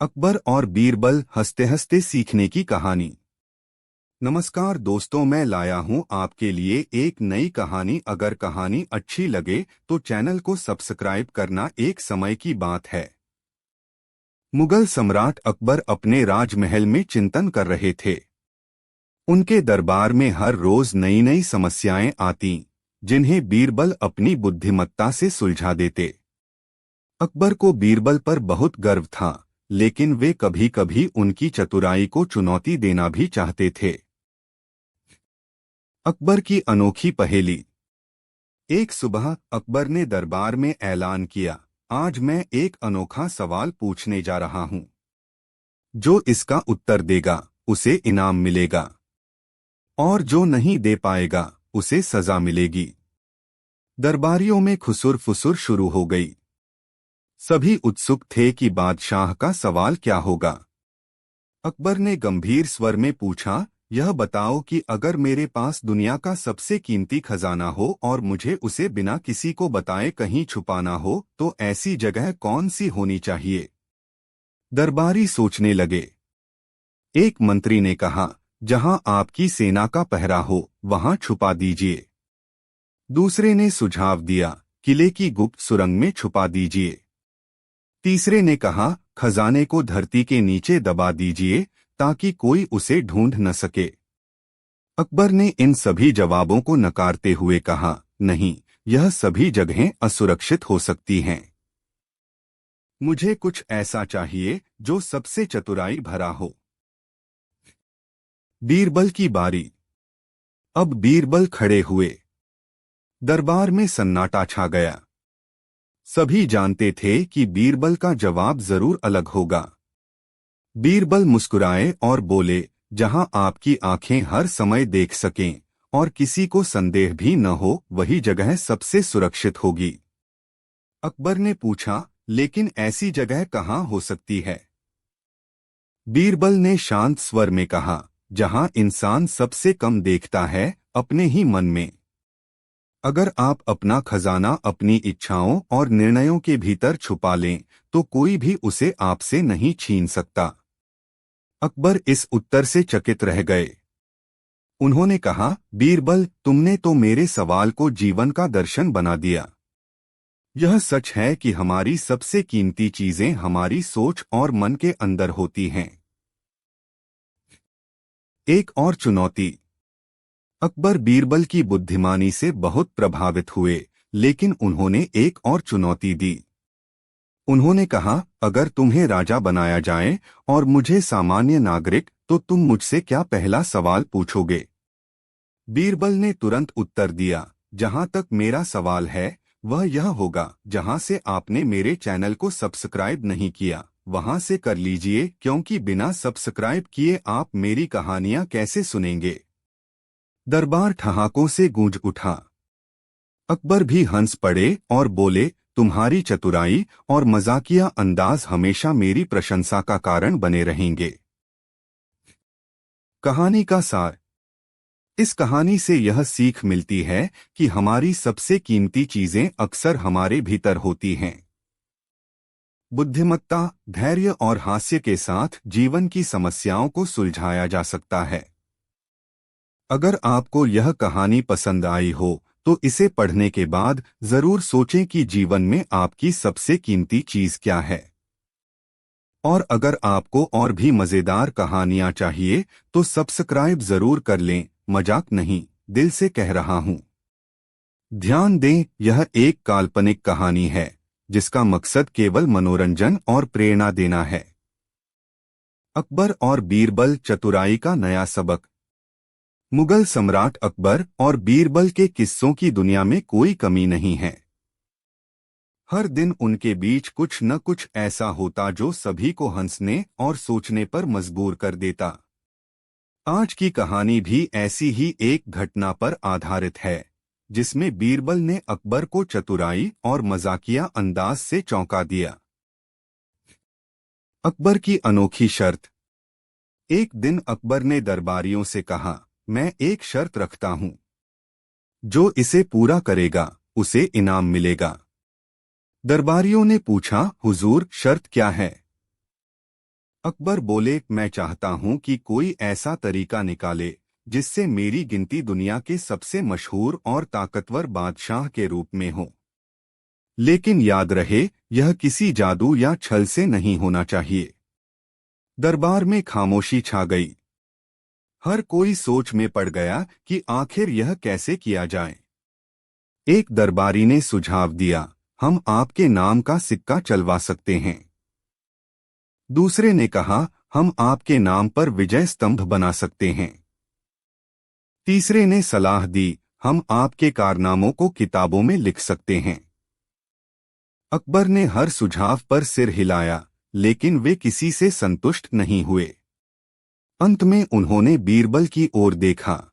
अकबर और बीरबल हंसते हंसते सीखने की कहानी। नमस्कार दोस्तों, मैं लाया हूं आपके लिए एक नई कहानी। अगर कहानी अच्छी लगे तो चैनल को सब्सक्राइब करना। एक समय की बात है, मुगल सम्राट अकबर अपने राजमहल में चिंतन कर रहे थे। उनके दरबार में हर रोज नई नई समस्याएं आती, जिन्हें बीरबल अपनी बुद्धिमत्ता से सुलझा देते। अकबर को बीरबल पर बहुत गर्व था, लेकिन वे कभी कभी उनकी चतुराई को चुनौती देना भी चाहते थे। अकबर की अनोखी पहेली। एक सुबह अकबर ने दरबार में ऐलान किया, आज मैं एक अनोखा सवाल पूछने जा रहा हूं। जो इसका उत्तर देगा उसे इनाम मिलेगा, और जो नहीं दे पाएगा उसे सजा मिलेगी। दरबारियों में खुसुर फुसुर शुरू हो गई। सभी उत्सुक थे कि बादशाह का सवाल क्या होगा। अकबर ने गंभीर स्वर में पूछा, यह बताओ कि अगर मेरे पास दुनिया का सबसे कीमती खजाना हो और मुझे उसे बिना किसी को बताए कहीं छुपाना हो, तो ऐसी जगह कौन सी होनी चाहिए। दरबारी सोचने लगे। एक मंत्री ने कहा, जहां आपकी सेना का पहरा हो वहां छुपा दीजिए। दूसरे ने सुझाव दिया, किले की गुप्त सुरंग में छुपा दीजिए। तीसरे ने कहा, खजाने को धरती के नीचे दबा दीजिए ताकि कोई उसे ढूंढ न सके। अकबर ने इन सभी जवाबों को नकारते हुए कहा, नहीं, यह सभी जगहें असुरक्षित हो सकती हैं। मुझे कुछ ऐसा चाहिए जो सबसे चतुराई भरा हो। बीरबल की बारी। अब बीरबल खड़े हुए। दरबार में सन्नाटा छा गया। सभी जानते थे कि बीरबल का जवाब जरूर अलग होगा। बीरबल मुस्कुराए और बोले, जहां आपकी आंखें हर समय देख सकें और किसी को संदेह भी न हो, वही जगह सबसे सुरक्षित होगी। अकबर ने पूछा, लेकिन ऐसी जगह कहां हो सकती है। बीरबल ने शांत स्वर में कहा, जहां इंसान सबसे कम देखता है, अपने ही मन में। अगर आप अपना खजाना अपनी इच्छाओं और निर्णयों के भीतर छुपा लें तो कोई भी उसे आपसे नहीं छीन सकता। अकबर इस उत्तर से चकित रह गए। उन्होंने कहा, बीरबल, तुमने तो मेरे सवाल को जीवन का दर्शन बना दिया। यह सच है कि हमारी सबसे कीमती चीजें हमारी सोच और मन के अंदर होती हैं। एक और चुनौती। अकबर बीरबल की बुद्धिमानी से बहुत प्रभावित हुए, लेकिन उन्होंने एक और चुनौती दी। उन्होंने कहा, अगर तुम्हें राजा बनाया जाए और मुझे सामान्य नागरिक, तो तुम मुझसे क्या पहला सवाल पूछोगे। बीरबल ने तुरंत उत्तर दिया, जहां तक मेरा सवाल है वह यह होगा, जहां से आपने मेरे चैनल को सब्सक्राइब नहीं किया वहां से कर लीजिए, क्योंकि बिना सब्सक्राइब किए आप मेरी कहानियां कैसे सुनेंगे। दरबार ठहाकों से गूंज उठा। अकबर भी हंस पड़े और बोले, तुम्हारी चतुराई और मजाकिया अंदाज हमेशा मेरी प्रशंसा का कारण बने रहेंगे। कहानी का सार। इस कहानी से यह सीख मिलती है कि हमारी सबसे कीमती चीजें अक्सर हमारे भीतर होती हैं। बुद्धिमत्ता, धैर्य और हास्य के साथ जीवन की समस्याओं को सुलझाया जा सकता है। अगर आपको यह कहानी पसंद आई हो तो इसे पढ़ने के बाद जरूर सोचें कि जीवन में आपकी सबसे कीमती चीज क्या है। और अगर आपको और भी मजेदार कहानियां चाहिए तो सब्सक्राइब जरूर कर लें, मजाक नहीं, दिल से कह रहा हूं। ध्यान दें, यह एक काल्पनिक कहानी है जिसका मकसद केवल मनोरंजन और प्रेरणा देना है। अकबर और बीरबल, चतुराई का नया सबक। मुगल सम्राट अकबर और बीरबल के किस्सों की दुनिया में कोई कमी नहीं है। हर दिन उनके बीच कुछ न कुछ ऐसा होता जो सभी को हंसने और सोचने पर मजबूर कर देता। आज की कहानी भी ऐसी ही एक घटना पर आधारित है, जिसमें बीरबल ने अकबर को चतुराई और मजाकिया अंदाज से चौंका दिया। अकबर की अनोखी शर्त। एक दिन अकबर ने दरबारियों से कहा, मैं एक शर्त रखता हूं। जो इसे पूरा करेगा उसे इनाम मिलेगा। दरबारियों ने पूछा, हुजूर, शर्त क्या है। अकबर बोले, मैं चाहता हूं कि कोई ऐसा तरीका निकाले जिससे मेरी गिनती दुनिया के सबसे मशहूर और ताकतवर बादशाह के रूप में हो। लेकिन याद रहे, यह किसी जादू या छल से नहीं होना चाहिए। दरबार में खामोशी छा गई। हर कोई सोच में पड़ गया कि आखिर यह कैसे किया जाए। एक दरबारी ने सुझाव दिया, हम आपके नाम का सिक्का चलवा सकते हैं। दूसरे ने कहा, हम आपके नाम पर विजय स्तंभ बना सकते हैं। तीसरे ने सलाह दी, हम आपके कारनामों को किताबों में लिख सकते हैं। अकबर ने हर सुझाव पर सिर हिलाया, लेकिन वे किसी से संतुष्ट नहीं हुए। अंत में उन्होंने बीरबल की ओर देखा।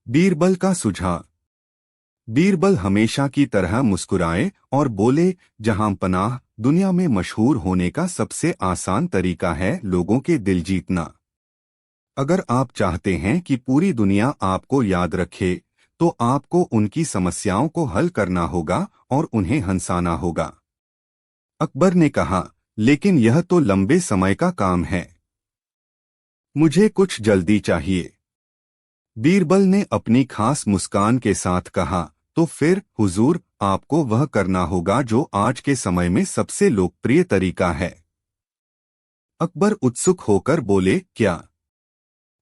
बीरबल का सुझाव। बीरबल हमेशा की तरह मुस्कुराए और बोले, जहां पनाह, दुनिया में मशहूर होने का सबसे आसान तरीका है लोगों के दिल जीतना। अगर आप चाहते हैं कि पूरी दुनिया आपको याद रखे, तो आपको उनकी समस्याओं को हल करना होगा और उन्हें हंसाना होगा। अकबर ने कहा, लेकिन यह तो लंबे समय का काम है। मुझे कुछ जल्दी चाहिए। बीरबल ने अपनी खास मुस्कान के साथ कहा, तो फिर हुजूर, आपको वह करना होगा जो आज के समय में सबसे लोकप्रिय तरीका है। अकबर उत्सुक होकर बोले, क्या?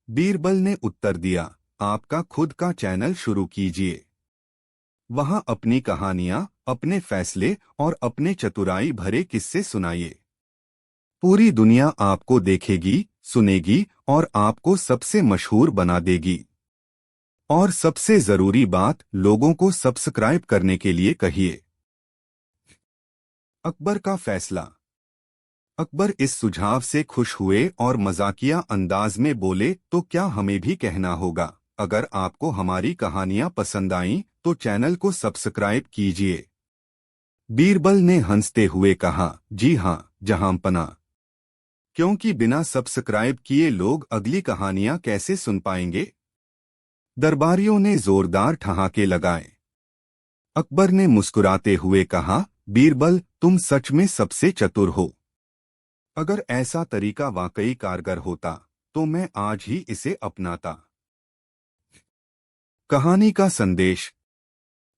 बीरबल ने उत्तर दिया, आपका खुद का चैनल शुरू कीजिए। वहां अपनी कहानियां, अपने फैसले और अपने चतुराई भरे किस्से सुनाइए। पूरी दुनिया आपको देखेगी, सुनेगी और आपको सबसे मशहूर बना देगी। और सबसे जरूरी बात, लोगों को सब्सक्राइब करने के लिए कहिए। अकबर का फैसला। अकबर इस सुझाव से खुश हुए और मजाकिया अंदाज में बोले, तो क्या हमें भी कहना होगा, अगर आपको हमारी कहानियां पसंद आईं तो चैनल को सब्सक्राइब कीजिए। बीरबल ने हंसते हुए कहा, जी हां जहांपना, क्योंकि बिना सब्सक्राइब किए लोग अगली कहानियां कैसे सुन पाएंगे। दरबारियों ने जोरदार ठहाके लगाए। अकबर ने मुस्कुराते हुए कहा, बीरबल, तुम सच में सबसे चतुर हो। अगर ऐसा तरीका वाकई कारगर होता तो मैं आज ही इसे अपनाता। कहानी का संदेश।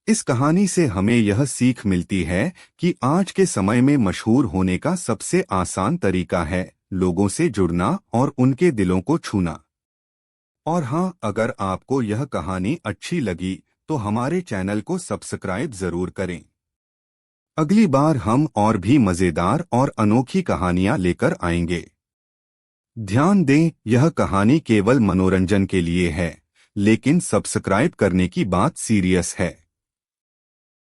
इस कहानी से हमें यह सीख मिलती है कि आज के समय में मशहूर होने का सबसे आसान तरीका है लोगों से जुड़ना और उनके दिलों को छूना। और हाँ, अगर आपको यह कहानी अच्छी लगी तो हमारे चैनल को सब्सक्राइब जरूर करें। अगली बार हम और भी मजेदार और अनोखी कहानियां लेकर आएंगे। ध्यान दें, यह कहानी केवल मनोरंजन के लिए है, लेकिन सब्सक्राइब करने की बात सीरियस है।